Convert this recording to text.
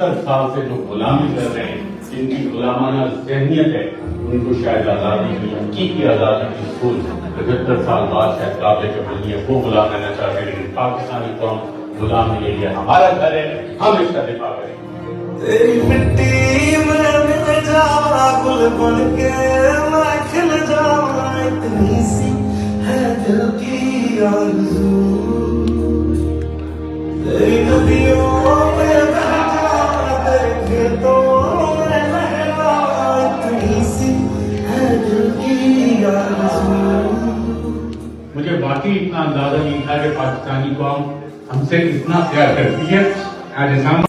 75 साल से जो गुलामी कर रहे हैं, जिनकी गुलामाना जहनियत है, उनको शायद आज़ादी की हकीकी आज़ादी की सोच 75 साल बाद शायद काबिल कबूल है, वो गुलाम रहना चाहते हैं। लेकिन पाकिस्तानी कौम गुलाम नहीं है, ये हमारा घर है, हम इसका दिफा करेंगे। तेरी मिट्टी में मिल जावा गुल बन के मैं खिल जावा, इतनी सी है दिल की आरज़ू। तेरी नदियों में बह जावा, तेरे खेतों में लहरा, इतनी सी है दिल की आरज़ू। मुझे वाकई इतना अंदाजा नहीं था कि पाकिस्तानी कौम हमसे इतना प्यार करती है। आज